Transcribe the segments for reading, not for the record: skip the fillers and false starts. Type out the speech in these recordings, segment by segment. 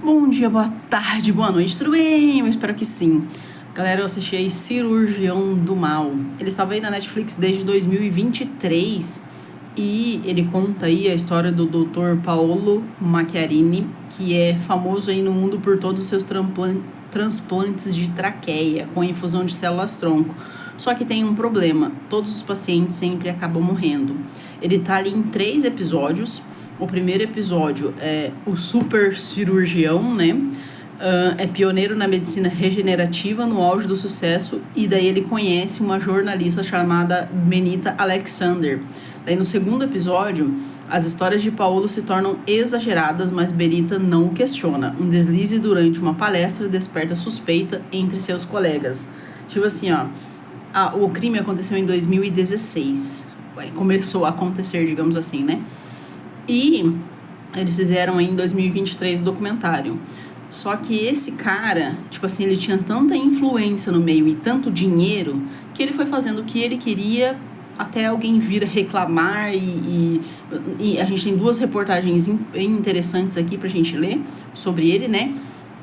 Bom dia, boa tarde, boa noite, tudo bem? Eu espero que sim. Galera, eu assisti aí Cirurgião do Mal. Ele estava aí na Netflix desde 2023 e ele conta aí a história do Dr. Paolo Macchiarini, que é famoso aí no mundo por todos os seus transplantes de traqueia com infusão de células-tronco. Só que tem um problema, todos os pacientes sempre acabam morrendo. Ele tá ali em 3 episódios. O primeiro episódio é o super cirurgião, né? É pioneiro na medicina regenerativa no auge do sucesso, e daí ele conhece uma jornalista chamada Benita Alexander. Daí no segundo episódio, as histórias de Paolo se tornam exageradas, mas Benita não o questiona. Um deslize durante uma palestra desperta suspeita entre seus colegas. Tipo assim, o crime aconteceu em 2016. Começou a acontecer, digamos assim, né? E eles fizeram em 2023 o documentário. Só que esse cara, tipo assim, ele tinha tanta influência no meio e tanto dinheiro que ele foi fazendo o que ele queria até alguém vir reclamar. E a gente tem 2 reportagens bem interessantes aqui pra gente ler sobre ele, né?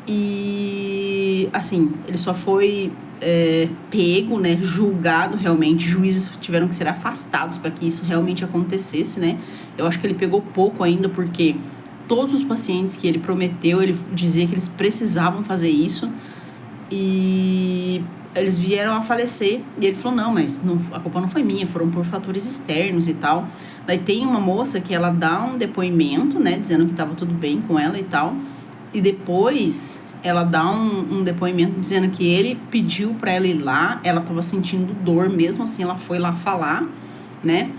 E assim, ele só foi pego, né, julgado realmente. Juízes tiveram que ser afastados para que isso realmente acontecesse, né? Eu acho que ele pegou pouco ainda, porque todos os pacientes que ele prometeu, ele dizia que eles precisavam fazer isso e eles vieram a falecer. E ele falou, não, mas a culpa não foi minha, foram por fatores externos e tal. Daí tem uma moça que ela dá um depoimento, né, dizendo que estava tudo bem com ela e tal, e depois ela dá um depoimento dizendo que ele pediu pra ela ir lá, ela tava sentindo dor, mesmo assim ela foi lá falar, né?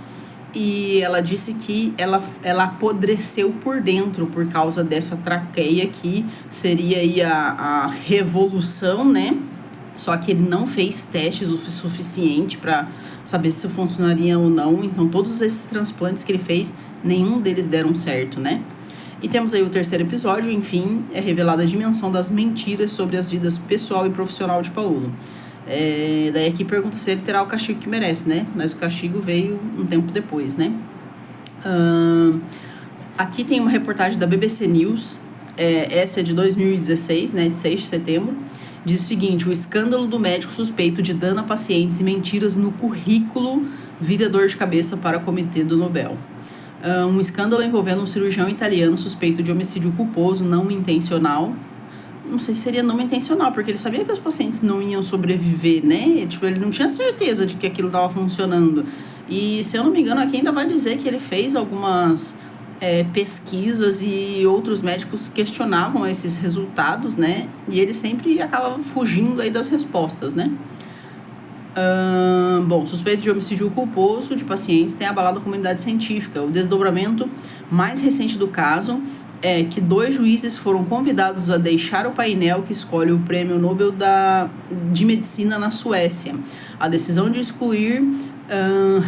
E ela disse que ela apodreceu por dentro por causa dessa traqueia, que seria aí a revolução, né? Só que ele não fez testes o suficiente para saber se funcionaria ou não. Então todos esses transplantes que ele fez, nenhum deles deram certo, né? E temos aí o terceiro episódio, enfim, é revelada a dimensão das mentiras sobre as vidas pessoal e profissional de Paolo. Daí aqui pergunta se ele terá o castigo que merece, né? Mas o castigo veio um tempo depois, né? Aqui tem uma reportagem da BBC News, essa é de 2016, né? De 6 de setembro. Diz o seguinte: o escândalo do médico suspeito de dano a pacientes e mentiras no currículo vira dor de cabeça para o Comitê do Nobel. Um escândalo envolvendo um cirurgião italiano suspeito de homicídio culposo não intencional. Não sei se seria não intencional, porque ele sabia que os pacientes não iam sobreviver, né? Tipo, ele não tinha certeza de que aquilo estava funcionando. E, se eu não me engano, aqui ainda vai dizer que ele fez algumas pesquisas e outros médicos questionavam esses resultados, né? E ele sempre acabava fugindo aí das respostas, né? Bom, suspeito de homicídio culposo de pacientes tem abalado a comunidade científica. O desdobramento mais recente do caso é que 2 juízes foram convidados a deixar o painel que escolhe o Prêmio Nobel de Medicina na Suécia. A decisão de excluir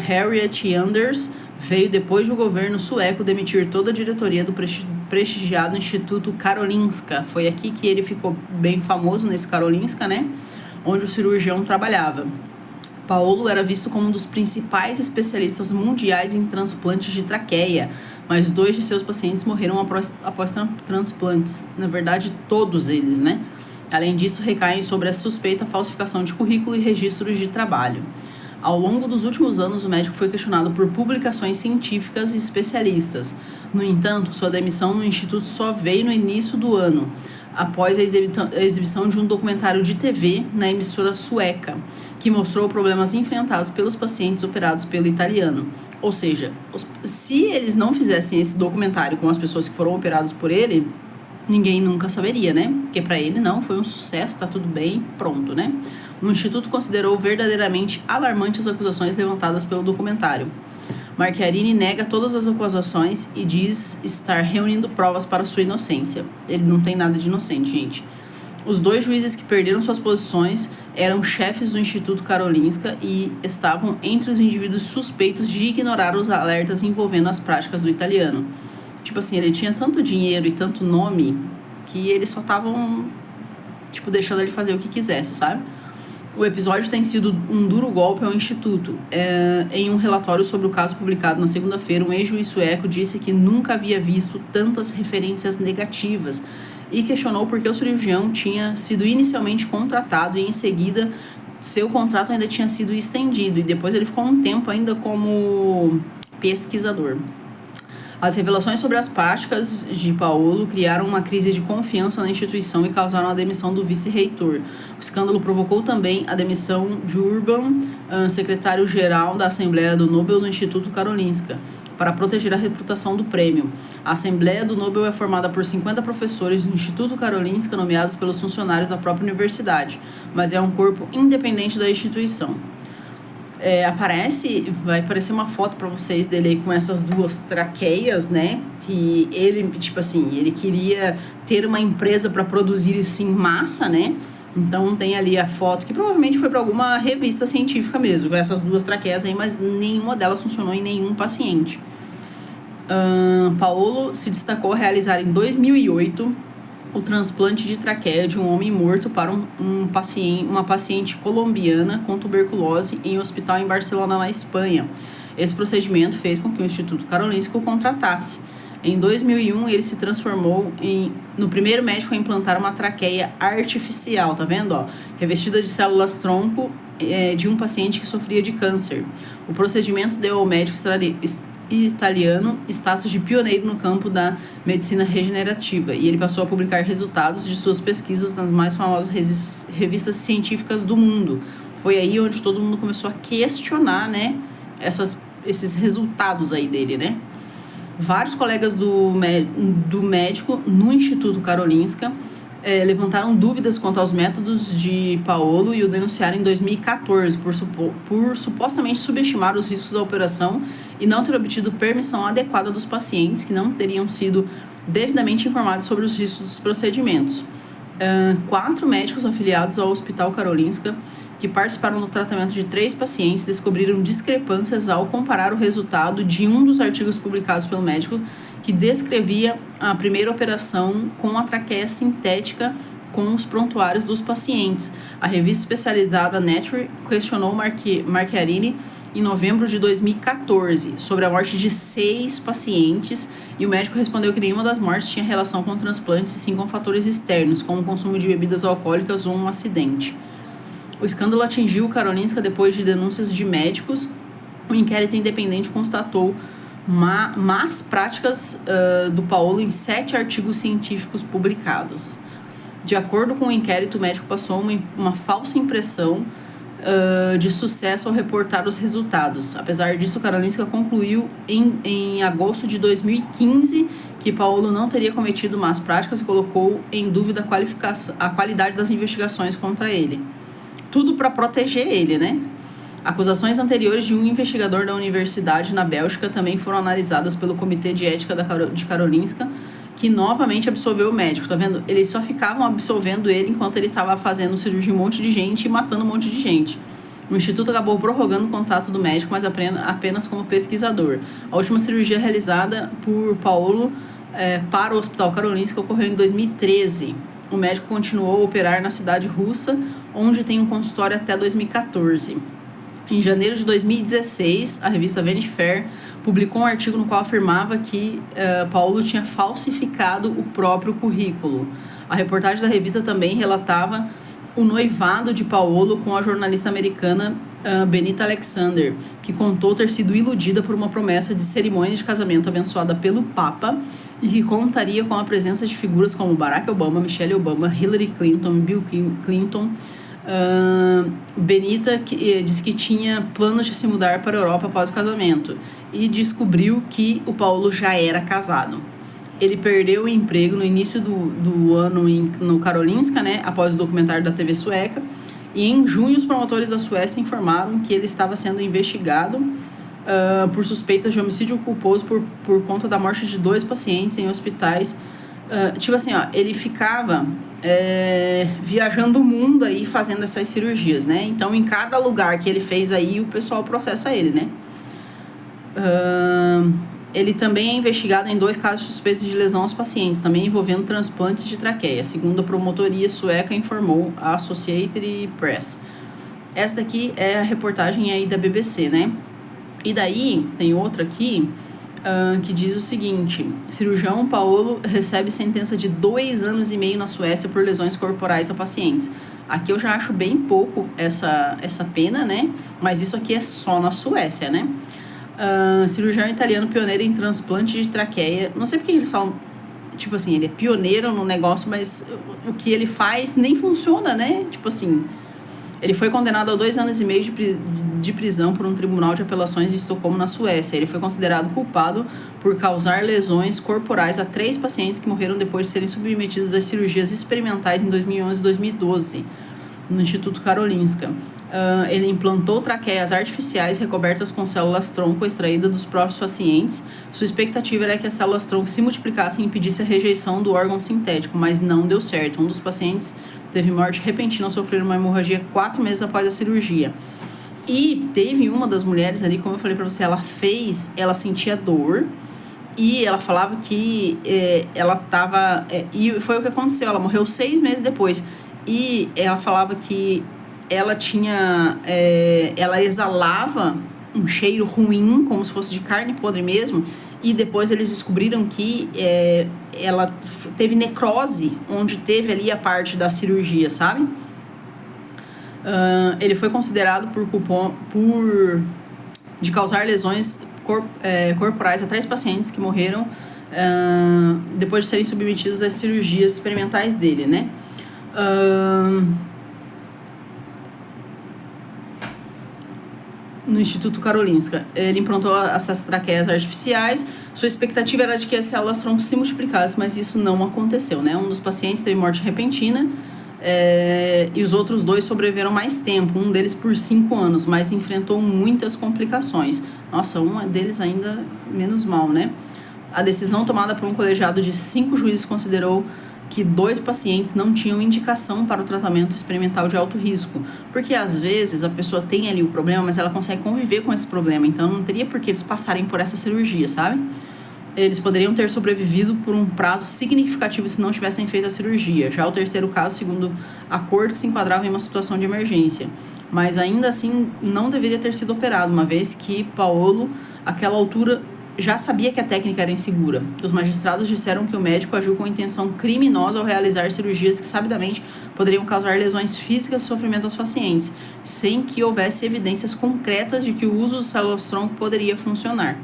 Harriet Anders veio depois de o governo sueco demitir toda a diretoria do prestigiado Instituto Karolinska. Foi aqui que ele ficou bem famoso, nesse Karolinska, né? Onde o cirurgião trabalhava. Paolo era visto como um dos principais especialistas mundiais em transplantes de traqueia, mas 2 de seus pacientes morreram após transplantes. Na verdade, todos eles, né? Além disso, recaem sobre a suspeita falsificação de currículo e registros de trabalho. Ao longo dos últimos anos, o médico foi questionado por publicações científicas e especialistas. No entanto, sua demissão no instituto só veio no início do ano, após a exibição de um documentário de TV na emissora sueca, que mostrou problemas enfrentados pelos pacientes operados pelo italiano. Ou seja, se eles não fizessem esse documentário com as pessoas que foram operadas por ele, ninguém nunca saberia, né? Porque para ele não, foi um sucesso, tá tudo bem, pronto, né? O Instituto considerou verdadeiramente alarmantes as acusações levantadas pelo documentário. Macchiarini nega todas as acusações e diz estar reunindo provas para sua inocência. Ele não tem nada de inocente, gente. Os 2 juízes que perderam suas posições eram chefes do Instituto Karolinska e estavam entre os indivíduos suspeitos de ignorar os alertas envolvendo as práticas do italiano. Tipo assim, ele tinha tanto dinheiro e tanto nome que eles só estavam, tipo, deixando ele fazer o que quisesse, sabe? O episódio tem sido um duro golpe ao Instituto. Em um relatório sobre o caso publicado na segunda-feira, um ex-juiz sueco disse que nunca havia visto tantas referências negativas e questionou por que o cirurgião tinha sido inicialmente contratado e, em seguida, seu contrato ainda tinha sido estendido. E depois ele ficou um tempo ainda como pesquisador. As revelações sobre as práticas de Paolo criaram uma crise de confiança na instituição e causaram a demissão do vice-reitor. O escândalo provocou também a demissão de Urban, secretário-geral da Assembleia do Nobel do Instituto Karolinska, para proteger a reputação do prêmio. A Assembleia do Nobel é formada por 50 professores do Instituto Karolinska, nomeados pelos funcionários da própria universidade, mas é um corpo independente da instituição. Vai aparecer uma foto para vocês dele aí com essas duas traqueias, né? Que ele, tipo assim, ele queria ter uma empresa para produzir isso em massa, né? Então tem ali a foto que provavelmente foi para alguma revista científica mesmo, com essas duas traqueias aí, mas nenhuma delas funcionou em nenhum paciente. Paolo se destacou a realizar em 2008 o transplante de traqueia de um homem morto para uma paciente colombiana com tuberculose em um hospital em Barcelona, na Espanha. Esse procedimento fez com que o Instituto Karolinska o contratasse. Em 2001, ele se transformou no primeiro médico a implantar uma traqueia artificial, tá vendo? Ó? Revestida de células-tronco de um paciente que sofria de câncer. O procedimento deu ao médico italiano status de pioneiro no campo da medicina regenerativa, e ele passou a publicar resultados de suas pesquisas nas mais famosas revistas científicas do mundo. Foi aí onde todo mundo começou a questionar, né, esses resultados aí dele, né? Vários colegas do médico no Instituto Karolinska levantaram dúvidas quanto aos métodos de Paolo e o denunciaram em 2014 por supostamente subestimar os riscos da operação e não ter obtido permissão adequada dos pacientes, que não teriam sido devidamente informados sobre os riscos dos procedimentos. 4 médicos afiliados ao Hospital Karolinska, que participaram do tratamento de 3 pacientes, descobriram discrepâncias ao comparar o resultado de um dos artigos publicados pelo médico, que descrevia a primeira operação com a traqueia sintética com os prontuários dos pacientes. A revista especializada Nature questionou Marchiarini em novembro de 2014 sobre a morte de 6 pacientes, e o médico respondeu que nenhuma das mortes tinha relação com transplantes, e sim com fatores externos, como o consumo de bebidas alcoólicas ou um acidente. O escândalo atingiu o Karolinska depois de denúncias de médicos. O inquérito independente constatou más práticas do Paolo em 7 artigos científicos publicados. De acordo com o inquérito, o médico passou uma falsa impressão de sucesso ao reportar os resultados. Apesar disso, o Karolinska concluiu em agosto de 2015 que Paolo não teria cometido más práticas e colocou em dúvida a qualidade das investigações contra ele. Tudo para proteger ele, né? Acusações anteriores de um investigador da universidade na Bélgica também foram analisadas pelo Comitê de Ética de Karolinska, que novamente absolveu o médico, tá vendo? Eles só ficavam absolvendo ele enquanto ele estava fazendo cirurgia em um monte de gente e matando um monte de gente. O instituto acabou prorrogando o contrato do médico, mas apenas como pesquisador. A última cirurgia realizada por Paolo para o Hospital Karolinska ocorreu em 2013. O médico continuou a operar na cidade russa, onde tem um consultório até 2014. Em janeiro de 2016, a revista Vanity Fair publicou um artigo no qual afirmava que Paolo tinha falsificado o próprio currículo. A reportagem da revista também relatava o noivado de Paolo com a jornalista americana Benita Alexander, que contou ter sido iludida por uma promessa de cerimônia de casamento abençoada pelo Papa e que contaria com a presença de figuras como Barack Obama, Michelle Obama, Hillary Clinton, Bill Clinton. Benita disse que tinha planos de se mudar para a Europa após o casamento e descobriu que o Paolo já era casado. Ele perdeu o emprego no início do ano no Karolinska, né, após o documentário da TV sueca, e em junho os promotores da Suécia informaram que ele estava sendo investigado por suspeitas de homicídio culposo por conta da morte de 2 pacientes em hospitais. Ele ficava viajando o mundo aí fazendo essas cirurgias, né? Então, em cada lugar que ele fez aí, o pessoal processa ele, né? Ele também é investigado em 2 casos suspeitos de lesão aos pacientes, também envolvendo transplantes de traqueia, segundo a promotoria sueca informou a Associated Press. Essa daqui é a reportagem aí da BBC, né? E daí, tem outra aqui que diz o seguinte: cirurgião Paolo recebe sentença de 2 anos e meio na Suécia por lesões corporais a pacientes. Aqui eu já acho bem pouco essa pena, né? Mas isso aqui é só na Suécia, né? Cirurgião italiano pioneiro em transplante de traqueia. Não sei porque eles falam, tipo assim, ele é pioneiro no negócio, mas o que ele faz nem funciona, né? Tipo assim, ele foi condenado a 2 anos e meio de prisão por um tribunal de apelações em Estocolmo, na Suécia. Ele foi considerado culpado por causar lesões corporais a 3 pacientes que morreram depois de serem submetidos a cirurgias experimentais em 2011 e 2012, no Instituto Karolinska. Ele implantou traqueias artificiais recobertas com células-tronco extraídas dos próprios pacientes. Sua expectativa era que as células-tronco se multiplicassem e impedisse a rejeição do órgão sintético, mas não deu certo. Um dos pacientes teve morte repentina ao sofrer uma hemorragia 4 meses após a cirurgia. E teve uma das mulheres ali, como eu falei pra você, ela sentia dor e ela falava que ela tava... e foi o que aconteceu, ela morreu 6 meses depois. E ela falava que ela tinha... ela exalava um cheiro ruim, como se fosse de carne podre mesmo. E depois eles descobriram que ela teve necrose, onde teve ali a parte da cirurgia, sabe? Ele foi considerado de causar lesões corporais a 3 pacientes que morreram depois de serem submetidos às cirurgias experimentais dele, né? No Instituto Karolinska. Ele implantou essas traqueias artificiais. Sua expectativa era de que as células-tronco se multiplicassem, mas isso não aconteceu, né? Um dos pacientes teve morte repentina e os outros 2 sobreviveram mais tempo, um deles por 5 anos, mas enfrentou muitas complicações. Nossa, um deles ainda menos mal, né? A decisão tomada por um colegiado de 5 juízes considerou que 2 pacientes não tinham indicação para o tratamento experimental de alto risco, porque às vezes a pessoa tem ali o problema, mas ela consegue conviver com esse problema, então não teria por que eles passarem por essa cirurgia, sabe? Eles poderiam ter sobrevivido por um prazo significativo se não tivessem feito a cirurgia. Já o terceiro caso, segundo a corte, se enquadrava em uma situação de emergência, mas ainda assim não deveria ter sido operado, uma vez que Paolo, àquela altura, já sabia que a técnica era insegura. Os magistrados disseram que o médico agiu com intenção criminosa ao realizar cirurgias que sabidamente poderiam causar lesões físicas e sofrimento aos pacientes, sem que houvesse evidências concretas de que o uso de células-tronco poderia funcionar.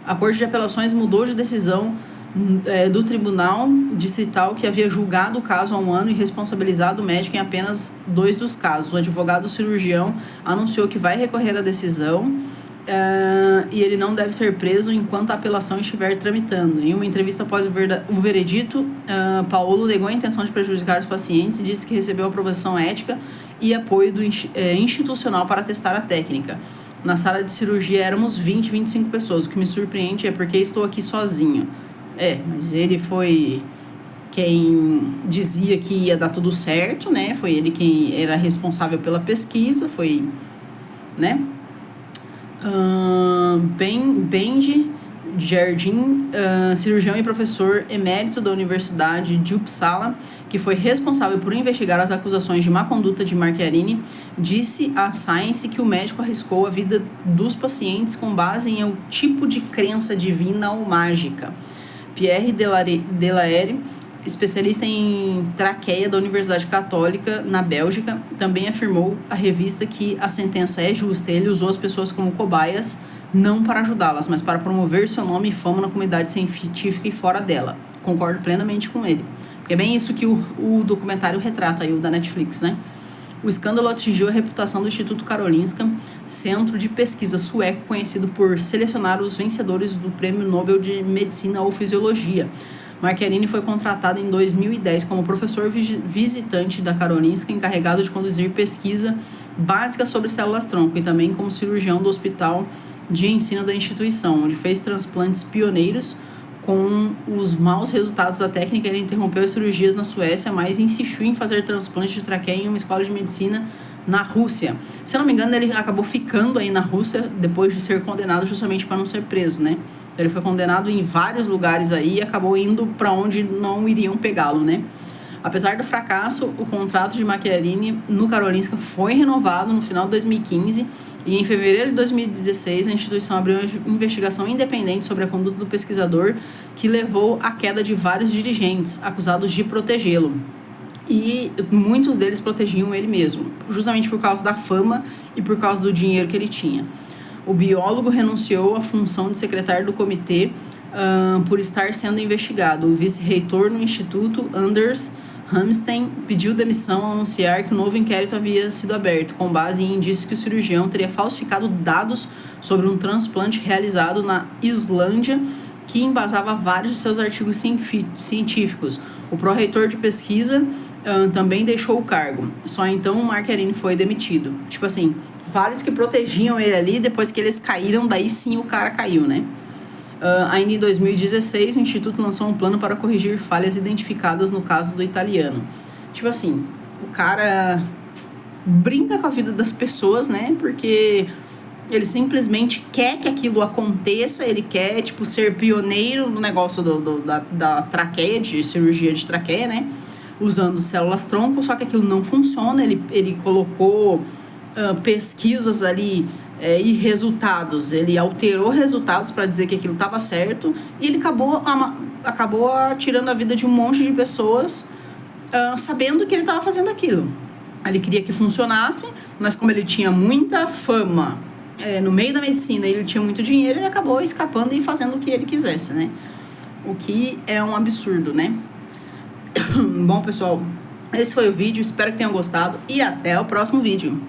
A Corte de Apelações mudou de decisão do Tribunal Distrital, que havia julgado o caso há 1 ano e responsabilizado o médico em apenas 2 dos casos. O advogado cirurgião anunciou que vai recorrer à decisão e ele não deve ser preso enquanto a apelação estiver tramitando. Em uma entrevista após o veredito, Paolo negou a intenção de prejudicar os pacientes e disse que recebeu aprovação ética e apoio institucional para testar a técnica. Na sala de cirurgia éramos 25 pessoas. O que me surpreende é porque estou aqui sozinho. Mas ele foi quem dizia que ia dar tudo certo, né? Foi ele quem era responsável pela pesquisa, foi, né? Benji Jardim, cirurgião e professor emérito da Universidade de Uppsala, que foi responsável por investigar as acusações de má conduta de Macchiarini, disse à Science que o médico arriscou a vida dos pacientes com base em um tipo de crença divina ou mágica. Pierre Delahaye, especialista em traqueia da Universidade Católica na Bélgica, também afirmou à revista que a sentença é justa. Ele usou as pessoas como cobaias, não para ajudá-las, mas para promover seu nome e fama na comunidade científica e fora dela. Concordo plenamente com ele. Porque é bem isso que o documentário retrata, aí, o da Netflix, né? O escândalo atingiu a reputação do Instituto Karolinska, centro de pesquisa sueco conhecido por selecionar os vencedores do Prêmio Nobel de Medicina ou Fisiologia. Macchiarini foi contratado em 2010 como professor visitante da Karolinska, encarregado de conduzir pesquisa básica sobre células-tronco, e também como cirurgião do Hospital de Ensino da instituição, onde fez transplantes pioneiros. Com os maus resultados da técnica, ele interrompeu as cirurgias na Suécia, mas insistiu em fazer transplante de traqueia em uma escola de medicina na Rússia. Se eu não me engano, ele acabou ficando aí na Rússia depois de ser condenado, justamente para não ser preso, né? Então, ele foi condenado em vários lugares aí e acabou indo para onde não iriam pegá-lo, né? Apesar do fracasso, o contrato de Macchiarini no Karolinska foi renovado no final de 2015 e em fevereiro de 2016 a instituição abriu uma investigação independente sobre a conduta do pesquisador que levou à queda de vários dirigentes acusados de protegê-lo. E muitos deles protegiam ele mesmo, justamente por causa da fama e por causa do dinheiro que ele tinha. O biólogo renunciou à função de secretário do comitê por estar sendo investigado. O vice-reitor no instituto, Anders Hamstein, pediu demissão ao anunciar que o novo inquérito havia sido aberto, com base em indícios que o cirurgião teria falsificado dados sobre um transplante realizado na Islândia, que embasava vários de seus artigos científicos. O pró-reitor de pesquisa também deixou o cargo. Só então o Macchiarini foi demitido. Tipo assim, vários que protegiam ele ali, depois que eles caíram, daí sim o cara caiu, né? Ainda em 2016, o Instituto lançou um plano para corrigir falhas identificadas no caso do italiano. Tipo assim, o cara brinca com a vida das pessoas, né? Porque ele simplesmente quer que aquilo aconteça, ele quer, tipo, ser pioneiro no negócio da traqueia, de cirurgia de traqueia, né? Usando células-tronco, só que aquilo não funciona. Ele colocou pesquisas ali e resultados. Ele alterou resultados para dizer que aquilo estava certo e ele acabou tirando a vida de um monte de pessoas sabendo que ele estava fazendo aquilo. Ele queria que funcionasse, mas como ele tinha muita fama no meio da medicina e ele tinha muito dinheiro, ele acabou escapando e fazendo o que ele quisesse, né? O que é um absurdo, né? Bom, pessoal, esse foi o vídeo, espero que tenham gostado e até o próximo vídeo.